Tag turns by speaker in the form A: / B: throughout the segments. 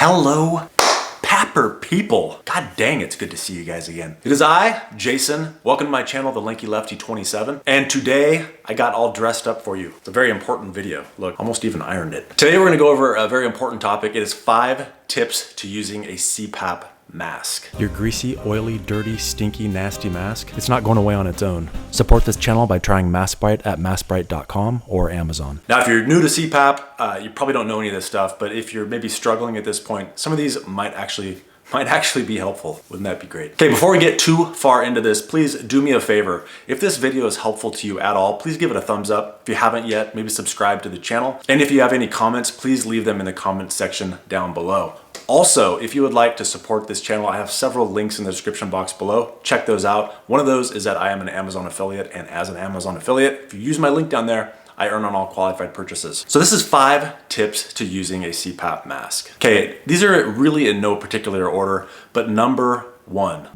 A: Hello, Papper people. God dang, it's good to see you guys again. It is I, Jason. Welcome to my channel, The Lanky Lefty 27. And today I got all dressed up for you. It's a very important video. Look, almost even ironed it. Today we're gonna go over a very important topic. It is 5 tips to using a CPAP mask. Your greasy, oily, dirty, stinky, nasty mask, it's not going away on its own. Support this channel by trying MaskBrite at maskbrite.com or Amazon. Now, if you're new to CPAP, you probably don't know any of this stuff, but if you're maybe struggling at this point, some of these might actually be helpful. Wouldn't that be great? Okay, before we get too far into this, please do me a favor. If this video is helpful to you at all, please give it a thumbs up. If you haven't yet, maybe subscribe to the channel. And if you have any comments, please leave them in the comment section down below. Also, if you would like to support this channel, I have several links in the description box below. Check those out. One of those is that I am an Amazon affiliate, and as an Amazon affiliate, if you use my link down there, I earn on all qualified purchases. So this is 5 tips to using a CPAP mask. Okay, these are really in no particular order, but number 1.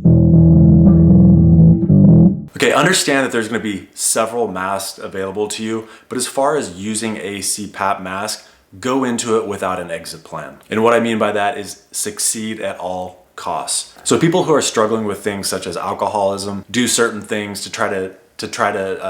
A: Okay, understand that there's gonna be several masks available to you, but as far as using a CPAP mask, go into it without an exit plan. And what I mean by that is succeed at all costs. So people who are struggling with things such as alcoholism do certain things to try to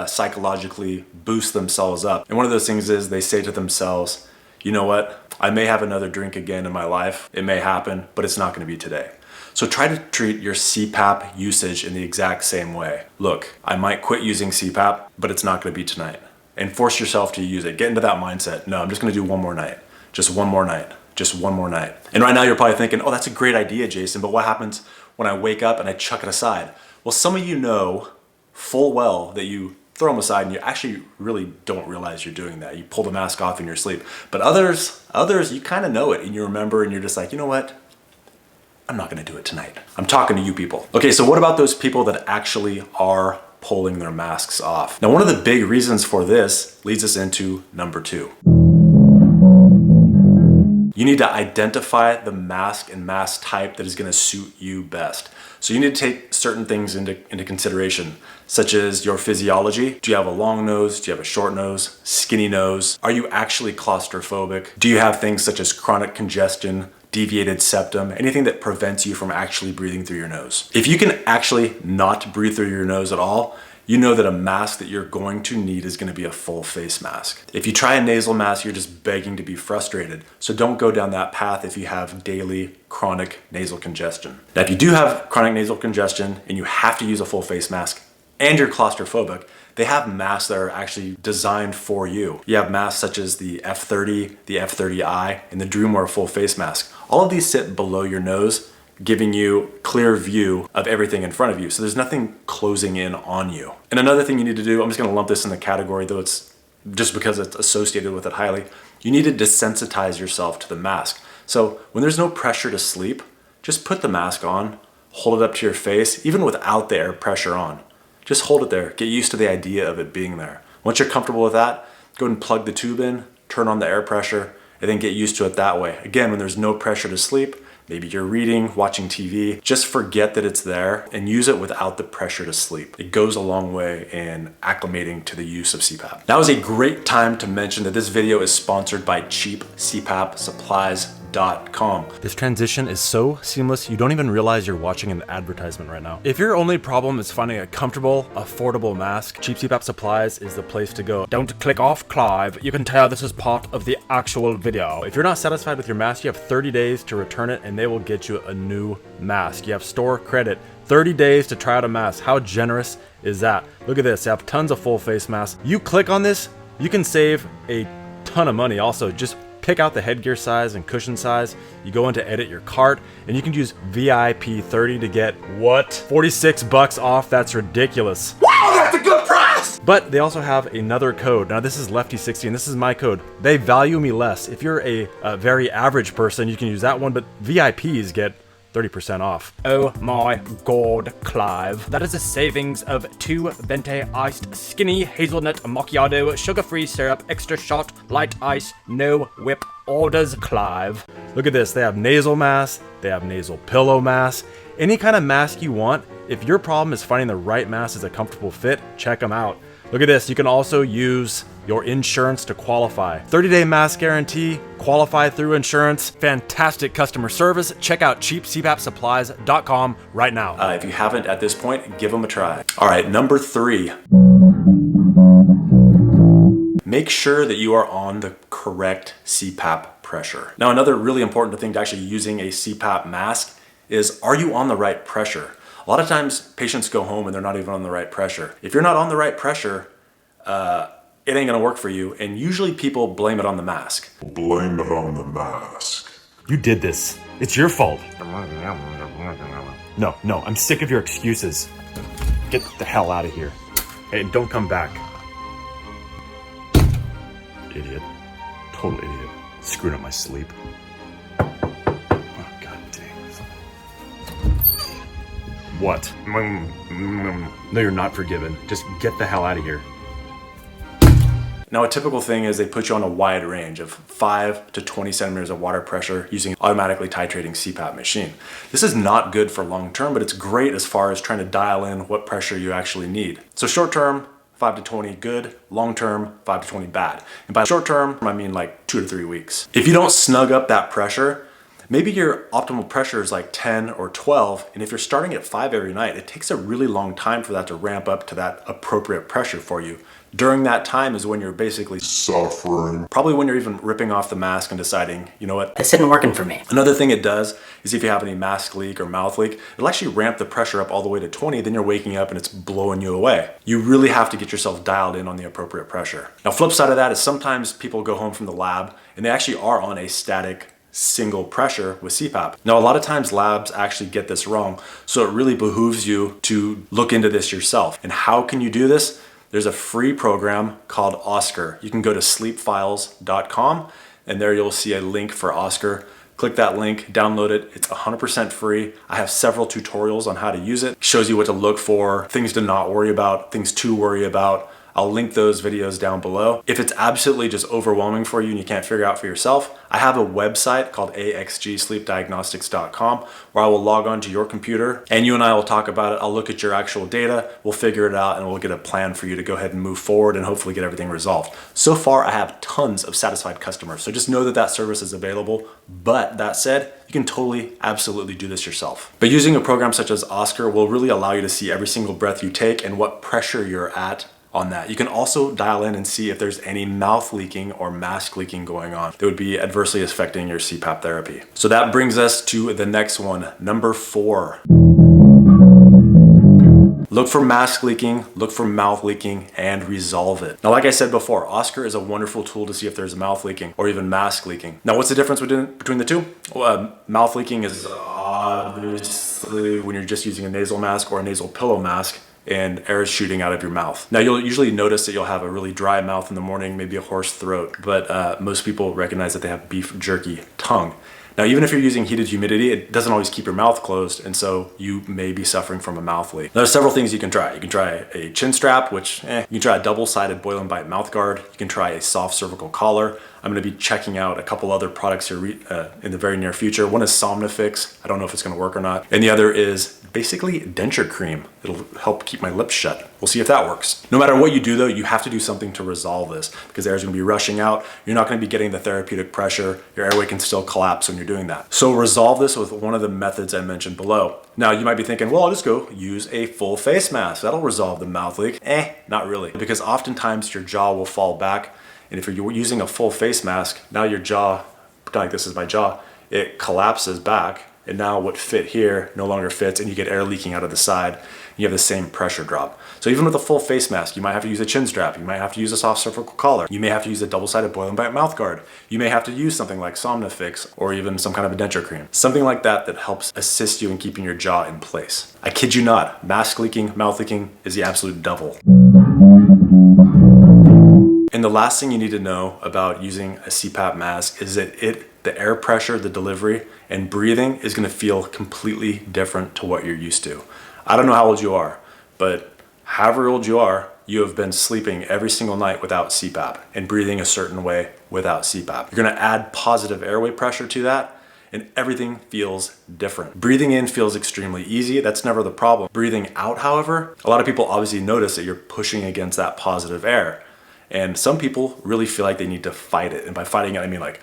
A: psychologically boost themselves up. And one of those things is they say to themselves, you know what? I may have another drink again in my life. It may happen, but it's not gonna be today. So try to treat your CPAP usage in the exact same way. Look, I might quit using CPAP, but it's not gonna be tonight. And force yourself to use it. Get into that mindset. No, I'm just gonna do one more night. Just one more night. Just one more night. And right now you're probably thinking, oh, that's a great idea, Jason, but what happens when I wake up and I chuck it aside? Well, some of you know full well that you throw them aside and you actually really don't realize you're doing that. You pull the mask off in your sleep. But others, you kind of know it and you remember and you're just like, you know what? I'm not gonna do it tonight. I'm talking to you people. Okay, so what about those people that actually are pulling their masks off? Now, one of the big reasons for this leads us into number 2. You need to identify the mask and mask type that is gonna suit you best. So you need to take certain things into consideration, such as your physiology. Do you have a long nose? Do you have a short nose? Skinny nose? Are you actually claustrophobic? Do you have things such as chronic congestion, deviated septum, anything that prevents you from actually breathing through your nose? If you can actually not breathe through your nose at all, you know that a mask that you're going to need is going to be a full face mask. If you try a nasal mask, you're just begging to be frustrated. So don't go down that path if you have daily chronic nasal congestion. Now, if you do have chronic nasal congestion and you have to use a full face mask and you're claustrophobic, they have masks that are actually designed for you. You have masks such as the F30, the F30i, and the Drumore full face mask. All of these sit below your nose, giving you clear view of everything in front of you. So there's nothing closing in on you. And another thing you need to do, I'm just gonna lump this in the category, though it's just because it's associated with it highly, you need to desensitize yourself to the mask. So when there's no pressure to sleep, just put the mask on, hold it up to your face, even without the air pressure on. Just hold it there, get used to the idea of it being there. Once you're comfortable with that, go ahead and plug the tube in, turn on the air pressure, and then get used to it that way. Again, when there's no pressure to sleep, maybe you're reading, watching TV, just forget that it's there and use it without the pressure to sleep. It goes a long way in acclimating to the use of CPAP. Now is a great time to mention that this video is sponsored by cheapcpapsupplies.com. This transition is so seamless, you don't even realize you're watching an advertisement right now. If your only problem is finding a comfortable, affordable mask, Cheap CPAP Supplies is the place to go. Don't click off Clive. You can tell this is part of the actual video. If you're not satisfied with your mask, you have 30 days to return it and they will get you a new mask. You have store credit. 30 days to try out a mask. How generous is that? Look at this. They have tons of full face masks. You click on this, you can save a ton of money. Also, just pick out the headgear size and cushion size. You go into edit your cart and you can use VIP 30 to get what? 46 bucks off. That's ridiculous.
B: Wow, that's a good price!
A: But they also have another code. Now this is Lefty60 and this is my code. They value me less. If you're a very average person, you can use that one, but VIPs get 30% off.
C: Oh my god, Clive. That is a savings of 2 Venti iced skinny hazelnut macchiato, sugar-free syrup, extra shot, light ice, no whip orders, Clive.
A: Look at this. They have nasal masks. They have nasal pillow masks. Any kind of mask you want. If your problem is finding the right mask as a comfortable fit, check them out.
C: Look at this, you can also use your insurance to qualify. 30-day mask guarantee, qualify through insurance, fantastic customer service. Check out cheapcpapsupplies.com right now.
A: If you haven't at this point, give them a try. All right, number 3. Make sure that you are on the correct CPAP pressure. Now, another really important thing to actually using a CPAP mask is, are you on the right pressure? A lot of times patients go home and they're not even on the right pressure. If you're not on the right pressure, it ain't gonna work for you. And usually people blame it on the mask.
B: Blame it on the mask.
C: You did this. It's your fault. No, I'm sick of your excuses. Get the hell out of here. Hey, don't come back. Idiot. Total idiot. Screwing up my sleep. Oh, god dang. What? No, you're not forgiven. Just get the hell out of here.
A: Now, a typical thing is they put you on a wide range of 5 to 20 centimeters of water pressure using an automatically titrating CPAP machine. This is not good for long term, but it's great as far as trying to dial in what pressure you actually need. So short term, 5 to 20 good, long term, 5 to 20 bad. And by short term, I mean like 2 to 3 weeks. If you don't snug up that pressure, maybe your optimal pressure is like 10 or 12, and if you're starting at 5 every night, it takes a really long time for that to ramp up to that appropriate pressure for you. During that time is when you're basically
B: Suffering.
A: probably when you're even ripping off the mask and deciding, you know what?
D: This isn't working for me.
A: Another thing it does is if you have any mask leak or mouth leak, it'll actually ramp the pressure up all the way to 20, then you're waking up and it's blowing you away. You really have to get yourself dialed in on the appropriate pressure. Now, flip side of that is sometimes people go home from the lab and they actually are on a static single pressure with CPAP. Now, a lot of times labs actually get this wrong, so it really behooves you to look into this yourself. And how can you do this? There's a free program called Oscar. You can go to sleepfiles.com and there you'll see a link for Oscar. Click that link, download it. It's 100% free. I have several tutorials on how to use it. It shows you what to look for, things to not worry about, things to worry about. I'll link those videos down below. If it's absolutely just overwhelming for you and you can't figure out for yourself, I have a website called axgsleepdiagnostics.com where I will log on to your computer and you and I will talk about it. I'll look at your actual data, we'll figure it out, and we'll get a plan for you to go ahead and move forward and hopefully get everything resolved. So far, I have tons of satisfied customers, so just know that that service is available. But that said, you can totally, absolutely do this yourself. But using a program such as Oscar will really allow you to see every single breath you take and what pressure you're at on that. You can also dial in and see if there's any mouth leaking or mask leaking going on that would be adversely affecting your CPAP therapy. So that brings us to the next one, number 4. Look for mask leaking, look for mouth leaking, and resolve it. Now, like I said before, Oscar is a wonderful tool to see if there's mouth leaking or even mask leaking. Now, what's the difference between the two? Well, mouth leaking is obviously when you're just using a nasal mask or a nasal pillow mask and air is shooting out of your mouth. Now, you'll usually notice that you'll have a really dry mouth in the morning, maybe a hoarse throat, but most people recognize that they have beef jerky tongue. Now, even if you're using heated humidity, it doesn't always keep your mouth closed, and so you may be suffering from a mouth leak. There are several things you can try. You can try a chin strap, which you can try a double-sided boil and bite mouth guard. You can try a soft cervical collar. I'm gonna be checking out a couple other products here in the very near future. One is Somnifix. I don't know if it's gonna work or not. And the other is basically denture cream. It'll help keep my lips shut. We'll see if that works. No matter what you do though, you have to do something to resolve this because air is gonna be rushing out. You're not gonna be getting the therapeutic pressure. Your airway can still collapse when you're doing that. So resolve this with one of the methods I mentioned below. Now you might be thinking, well, I'll just go use a full face mask. That'll resolve the mouth leak. Not really. Because oftentimes your jaw will fall back. And if you're using a full face mask, now your jaw, pretend like this is my jaw, it collapses back. And now what fit here no longer fits and you get air leaking out of the side. You have the same pressure drop. So even with a full face mask, you might have to use a chin strap. You might have to use a soft cervical collar. You may have to use a double-sided boil and bite mouth guard. You may have to use something like Somnifix or even some kind of a denture cream. Something like that that helps assist you in keeping your jaw in place. I kid you not, mask leaking, mouth leaking is the absolute devil. And the last thing you need to know about using a CPAP mask is that the air pressure, the delivery, and breathing is gonna feel completely different to what you're used to. I don't know how old you are, but however old you are, you have been sleeping every single night without CPAP and breathing a certain way without CPAP. You're gonna add positive airway pressure to that, and everything feels different. Breathing in feels extremely easy. That's never the problem. Breathing out, however, a lot of people obviously notice that you're pushing against that positive air. And some people really feel like they need to fight it. And by fighting it, I mean like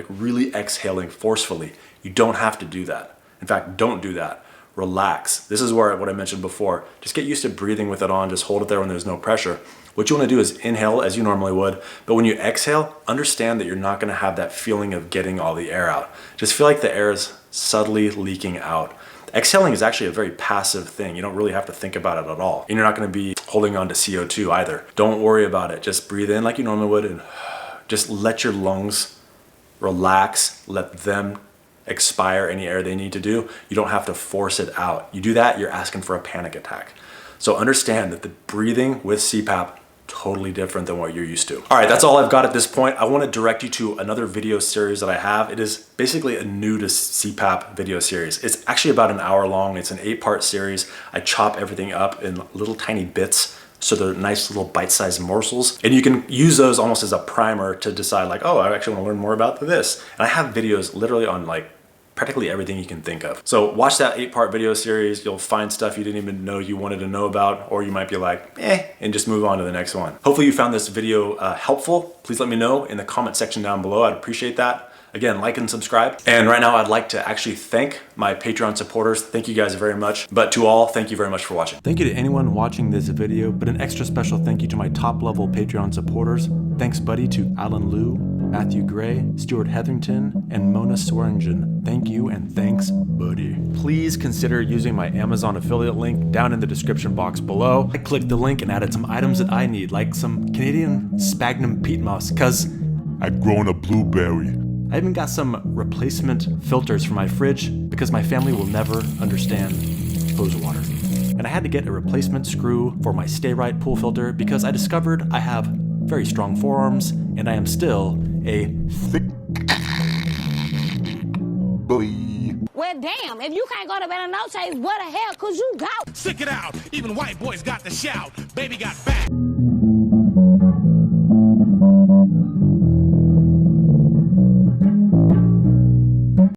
A: really exhaling forcefully. You don't have to do that. In fact, don't do that. Relax. This is where what I mentioned before. Just get used to breathing with it on. Just hold it there when there's no pressure. What you want to do is inhale as you normally would, but when you exhale, understand that you're not going to have that feeling of getting all the air out. Just feel like the air is subtly leaking out. Exhaling is actually a very passive thing. You don't really have to think about it at all. And you're not going to be holding on to CO2 either. Don't worry about it. Just breathe in like you normally would and just let your lungs relax. Let them expire any air they need to do. You don't have to force it out. You do that, you're asking for a panic attack. So understand that the breathing with CPAP totally different than what you're used to. All right, that's all I've got at this point. I want to direct you to another video series that I have. It is basically a new to CPAP video series. It's actually about an hour long. It's an 8-part series. I chop everything up in little tiny bits, so they're nice little bite-sized morsels. And you can use those almost as a primer to decide like, oh, I actually want to learn more about this. And I have videos literally on like practically everything you can think of. So watch that 8-part video series. You'll find stuff you didn't even know you wanted to know about, or you might be like, and just move on to the next one. Hopefully you found this video helpful. Please let me know in the comment section down below. I'd appreciate that. Again, like and subscribe. And right now I'd like to actually thank my Patreon supporters. Thank you guys very much. But to all, thank you very much for watching. Thank you to anyone watching this video, but an extra special thank you to my top level Patreon supporters. Thanks buddy to Alan Liu, Matthew Gray, Stuart Hetherington, and Mona Swearingen. Thank you and thanks, buddy. Please consider using my Amazon affiliate link down in the description box below. I clicked the link and added some items that I need, like some Canadian sphagnum peat moss, cause
B: I'd grown a blueberry.
A: I even got some replacement filters for my fridge because my family will never understand hose water. And I had to get a replacement screw for my Stay Right pool filter because I discovered I have very strong forearms and I am still a thick boy.
D: Well, damn, if you can't go to bed on no chase, what the hell could you go?
E: Stick it out. Even white boys got to shout. Baby got back.